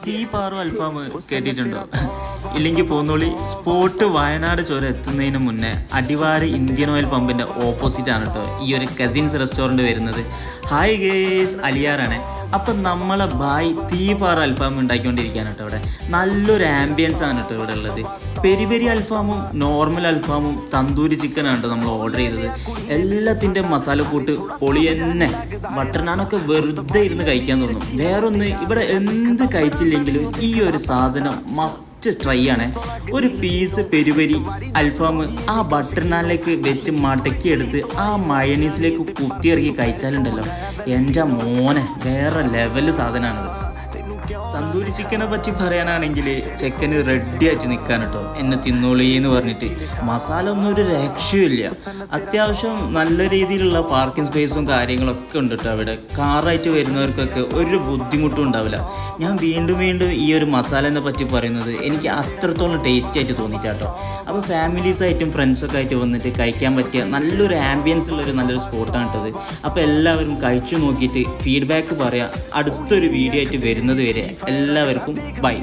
തീപാറും അൽഫാം കേട്ടിട്ടുണ്ടോ? ഇല്ലെങ്കിൽ പോന്നോളി. സ്പോട്ട് വയനാട് ചുരം എത്തുന്നതിന് മുന്നേ അടിവാര ഇന്ത്യൻ ഓയിൽ പമ്പിൻ്റെ ഓപ്പോസിറ്റ് ആണ് കേട്ടോ ഈ ഒരു കസിൻസ് റെസ്റ്റോറൻറ്റ് വരുന്നത്. ഹായ് ഗേസ്, അലിയാറാണ്. അപ്പം നമ്മളെ ബായ് തീപാറ് അൽഫാം ഉണ്ടാക്കിക്കൊണ്ടിരിക്കുകയാണ് കേട്ടോ. ഇവിടെ നല്ലൊരു ആംബിയൻസ് ആണ് കേട്ടോ ഇവിടെ ഉള്ളത്. പെരി പെരി അൽഫാമും നോർമൽ അൽഫാമും തന്തൂരി ചിക്കനാണ് കേട്ടോ നമ്മൾ ഓർഡർ ചെയ്തത്. എല്ലാത്തിൻ്റെ മസാലക്കൂട്ട് പൊളി തന്നെ. ബട്ടർ നാനൊക്കെ വെറുതെ ഇരുന്ന് കഴിക്കാൻ തോന്നും. വേറൊന്ന്, ഇവിടെ എന്ത് കഴിച്ചില്ലെങ്കിലും ഈ ഒരു സാധനം മസ്റ്റ് ട്രൈ ആണ്. ഒരു പീസ് പെരുപരി അൽഫാം ആ ബട്ടർ നാനിലേക്ക് വെച്ച് മടക്കിയെടുത്ത് ആ മയണീസിലേക്ക് കുത്തിയിറക്കി കഴിച്ചാലുണ്ടല്ലോ, എൻ്റെ മോനെ വേറെ ലെവല് സാധനമാണത്. തന്തൂരി ചിക്കനെ പറ്റി പറയാനാണെങ്കിൽ ചെക്കന് റെഡി ആയിട്ട് നിൽക്കാൻ കേട്ടോ, എന്നെ തിന്നോളീന്ന് പറഞ്ഞിട്ട്. മസാല ഒന്നും ഒരു രക്ഷയില്ല. അത്യാവശ്യം നല്ല രീതിയിലുള്ള പാർക്കിംഗ് സ്പേസും കാര്യങ്ങളൊക്കെ ഉണ്ട് കേട്ടോ അവിടെ. കാറായിട്ട് വരുന്നവർക്കൊക്കെ ഒരു ബുദ്ധിമുട്ടും ഉണ്ടാവില്ല. ഞാൻ വീണ്ടും വീണ്ടും ഈ ഒരു മസാലേനെ പറ്റി പറയുന്നത് എനിക്ക് അത്രത്തോളം ടേസ്റ്റി ആയിട്ട് തോന്നിയിട്ടാട്ടോ. അപ്പോൾ ഫാമിലീസായിട്ടും ഫ്രണ്ട്സൊക്കെ ആയിട്ട് വന്നിട്ട് കഴിക്കാൻ പറ്റിയ നല്ലൊരു ആംബിയൻസ് ഉള്ളൊരു നല്ലൊരു സ്പോട്ടാണ് കേട്ടത്. അപ്പോൾ എല്ലാവരും കഴിച്ചു നോക്കിയിട്ട് ഫീഡ്ബാക്ക് പറയാം. അടുത്തൊരു വീഡിയോ ആയിട്ട് വരുന്നത് വരെ എല്ലാവർക്കും ബൈ.